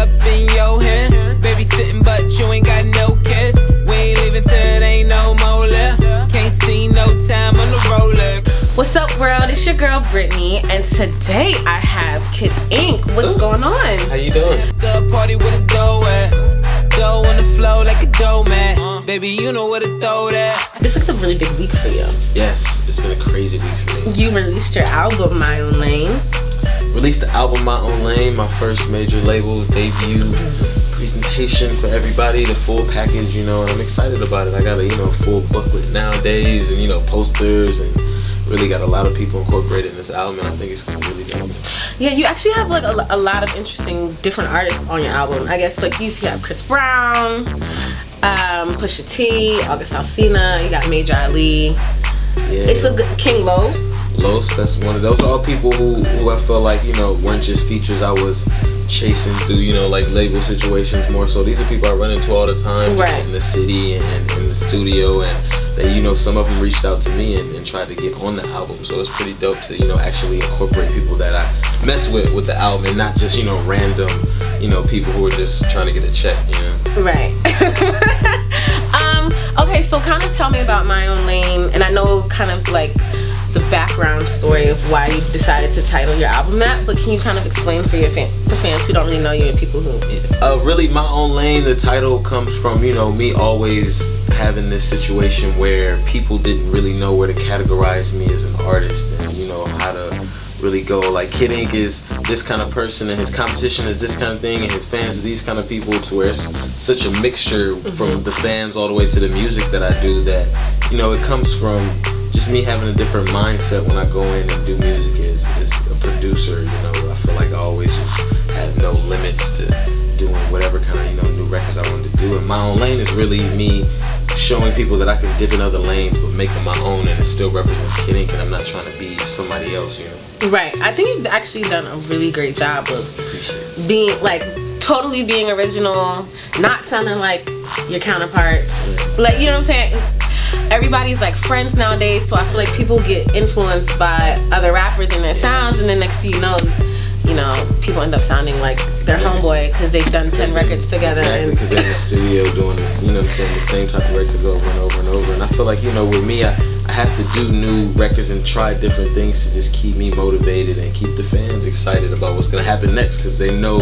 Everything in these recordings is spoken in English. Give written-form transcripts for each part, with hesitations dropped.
up in your hand. Baby sitting, but you ain't got no kiss. We ain't leaving till it ain't no more left. Can't see no time on the Rolex. What's up, world? It's your girl Brittany, and today I have Kid Ink. What's going on? How you doing? The party with a dough at. Dough on the flow like a dough man. Baby, you know where to throw that. This is a really big week for you. Yes, it's been a crazy week for me. You released your album, My Own Lane. Released the album My Own Lane, my first major label debut presentation for everybody, the full package, and I'm excited about it. I got a, full booklet nowadays and, posters, and really got a lot of people incorporated in this album, and I think it's really dope. Yeah, you actually have like a lot of interesting different artists on your album. I guess like you have Chris Brown, Pusha T, August Alsina, you got Major Ali. Yeah. It's a good King Los. Los, that's one of those. Are all people who I felt like, weren't just features I was chasing through, like label situations more so. These are people I run into all the time, right, in the city and in the studio, and they, some of them reached out to me and tried to get on the album. So it's pretty dope to, actually incorporate people that I mess with the album, and not just, random, people who are just trying to get a check, Right. Okay, so kind of tell me about My Own Lane, and I know kind of like the background story of why you decided to title your album that, but can you kind of explain for your the fans who don't really know you and people who... Really, My Own Lane, the title comes from, me always having this situation where people didn't really know where to categorize me as an artist, and, how to really go. Like, Kid Ink is this kind of person, and his competition is this kind of thing, and his fans are these kind of people, to where it's such a mixture from the fans all the way to the music that I do, that, it comes from just me having a different mindset when I go in and do music as a producer. I feel like I always just had no limits to doing whatever kind of new records I wanted to do. And My Own Lane is really me showing people that I can dip in other lanes but make them my own, and it still represents Kid Ink, and I'm not trying to be somebody else. Right. I think you've actually done a really great job of being like totally being original, not sounding like your counterparts. Like, you know what I'm saying? Everybody's like friends nowadays, so I feel like people get influenced by other rappers and their sounds, and then next thing you know, people end up sounding like their homeboy because they've done 10 records together. Exactly, because they're in the studio doing this, the same type of records over and over and over. And I feel like, with me, I have to do new records and try different things to just keep me motivated and keep the fans excited about what's gonna happen next, because they know,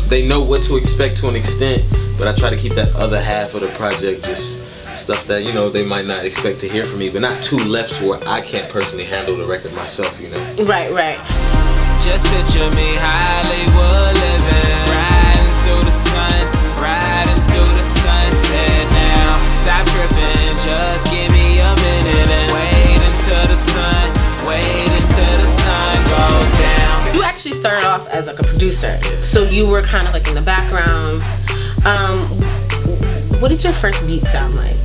they know what to expect to an extent, but I try to keep that other half of the project just stuff that, they might not expect to hear from me, but not too left to where I can't personally handle the record myself, Right. Just picture me Hollywood living, riding through the sun, riding through the sunset now. Stop tripping, just give me a minute and wait until the sun, wait until the sun goes down. You actually started off as like a producer, so you were kind of like in the background. What did your first beat sound like?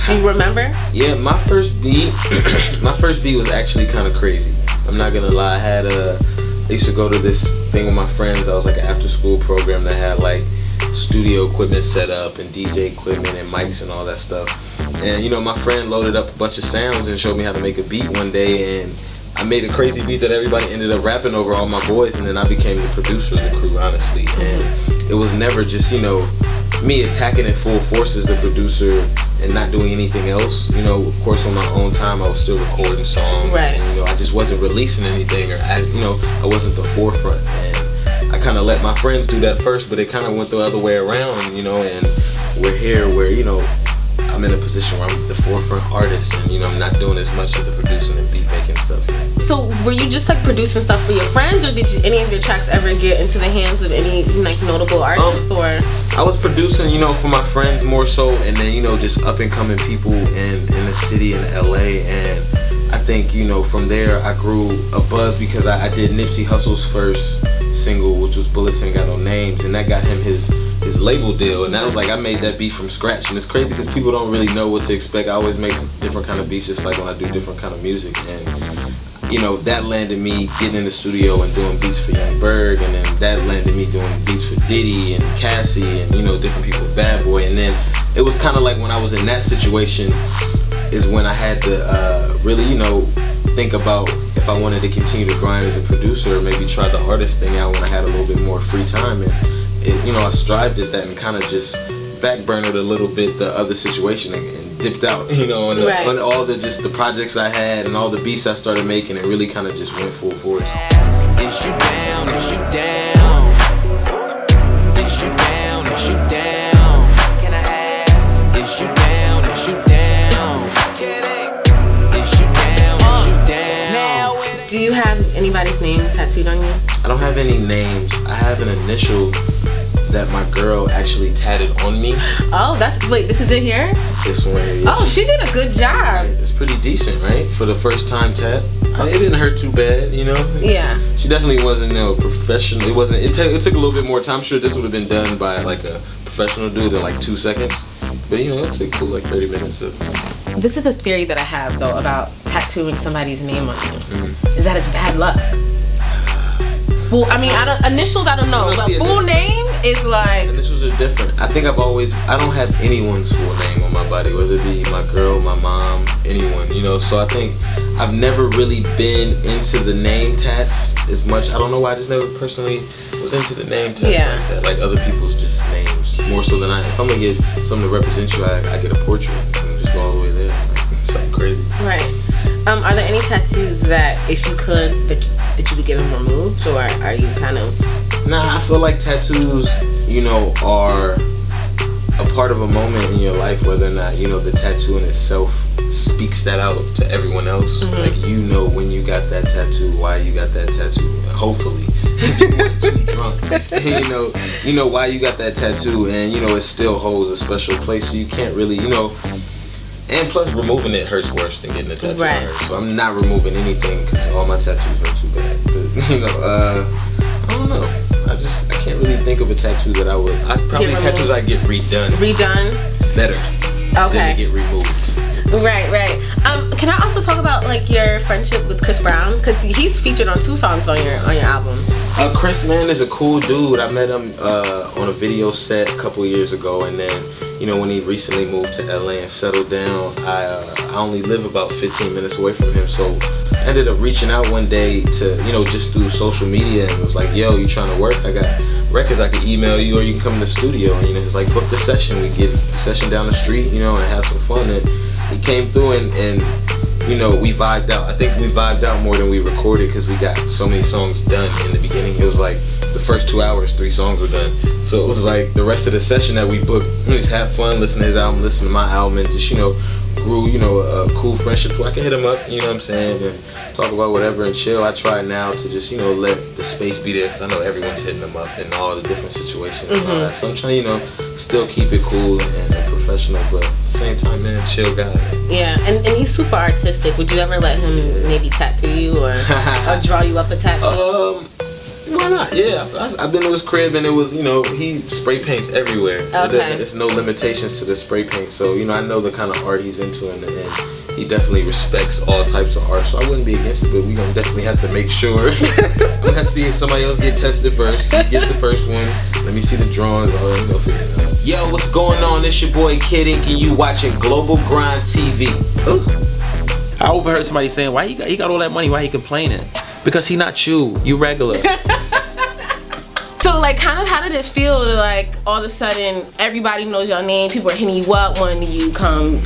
Do you remember? Yeah, my first beat was actually kind of crazy. I'm not gonna lie. I used to go to this thing with my friends. I was like an after school program that had like studio equipment set up and DJ equipment and mics and all that stuff. And my friend loaded up a bunch of sounds and showed me how to make a beat one day, and I made a crazy beat that everybody ended up rapping over, all my boys, and then I became the producer of the crew, honestly. And it was never just, me attacking in full force as the producer and not doing anything else. Of course, on my own time, I was still recording songs. Right. And, I just wasn't releasing anything, or I wasn't the forefront. And I kind of let my friends do that first, but it kind of went the other way around, and we're here where, I'm in a position where I'm the forefront artist, and I'm not doing as much of the producing and beat making stuff. So were you just like producing stuff for your friends, or did any of your tracks ever get into the hands of any like notable artists? Or I was producing, for my friends more so, and then just up and coming people in the city in LA, and I think from there I grew a buzz because I did Nipsey Hussle's first single, which was Bullets Ain't Got No Names, and that got him his label deal, and that was like, I made that beat from scratch. And it's crazy because people don't really know what to expect. I always make different kind of beats, just like when I do different kind of music, and that landed me getting in the studio and doing beats for Young Berg, and then that landed me doing beats for Diddy and Cassie and different people, Bad Boy. And then it was kind of like when I was in that situation is when I had to really think about if I wanted to continue to grind as a producer, or maybe try the artist thing out when I had a little bit more free time. And it, you know, I strived at that and kind of just backburnered a little bit the other situation and dipped out, you know, on all the just the projects I had and all the beats I started making, and really kind of just went full force. Is you down? Is you down? Is you down? Is you down? Can I ask? Is you down? Is you down? Is you down? Is you down? Do you have anybody's name tattooed on you? I don't have any names. I have an initial that my girl actually tatted on me. Oh, wait, this is it here? This one here. Oh, she did a good job. It's pretty decent, right? For the first time tat. It didn't hurt too bad, you know? Yeah. She definitely wasn't, you know, professional. It wasn't, it took a little bit more time. I'm sure this would have been done by like a professional dude in like 2 seconds. But you know, it took cool like 30 minutes of. This is a theory that I have though about tattooing somebody's name on you. Is that it's bad luck. Well, I mean, initials I don't know, but full name is like... Initials are different. I think I don't have anyone's full name on my body, whether it be my girl, my mom, anyone, you know, so I think I've never really been into the name tats as much. I don't know why, I just never personally was into the name tats like that, like other people's just names, more so than I. If I'm gonna get something to represent you, I get a portrait and just go all the way there, like something crazy. Right. Are there any tattoos that, if you could, that you would get them removed, or are you kind of? Nah, I feel like tattoos, you know, are a part of a moment in your life, whether or not, you know, the tattoo in itself speaks that out to everyone else. Like, you know, when you got that tattoo, why you got that tattoo. Hopefully, if you weren't too drunk, you know why you got that tattoo, and you know it still holds a special place. So you can't really, you know. And plus, removing it hurts worse than getting a tattoo. Right. So I'm not removing anything because all my tattoos hurt too bad. But, you know, I don't know. I can't really think of a tattoo that I would. Probably tattoos I get redone. Better. Okay. Than to get removed. Right. Can I also talk about like your friendship with Chris Brown? Because he's featured on 2 songs on your album. Chris, man, is a cool dude. I met him on a video set a couple years ago, and then, you know, when he recently moved to LA and settled down, I only live about 15 minutes away from him, so I ended up reaching out one day to, you know, just through social media, and was like, yo, you trying to work? I got records I could email you, or you can come in the studio. And, you know, it's like, book the session. We get the session down the street, you know, and have some fun. And he came through and you know, we vibed out. I think we vibed out more than we recorded because we got so many songs done in the beginning. It was like the first 2 hours, 3 songs were done. So it was like the rest of the session that we booked, we just had fun, listen to his album, listen to my album, and just, you know, grew, you know, a cool friendship so I can hit him up, you know what I'm saying, and talk about whatever and chill. I try now to just, you know, let the space be there because I know everyone's hitting them up in all the different situations and all that. So I'm trying to, you know, still keep it cool and professional, but at the same time, man, chill guy. Yeah, and he's super artistic. Would you ever let him maybe tattoo you or draw you up a tattoo? Why not? Yeah, I've been to his crib and it was, you know, he spray paints everywhere. Okay. There's no limitations to the spray paint, so, you know, I know the kind of art he's into, and he definitely respects all types of art, so I wouldn't be against it, but we're gonna definitely have to make sure. I'm gonna see if somebody else get tested first. You get the first one, let me see the drawings, all right, go figure it out. Yo, what's going on? It's your boy Kid Ink, and you watching GlobalGrind TV. Ooh. I overheard somebody saying, why he got all that money, why he complaining? Because he not you regular. So like, kind of how did it feel to like all of a sudden everybody knows your name, people are hitting you up, wanting you come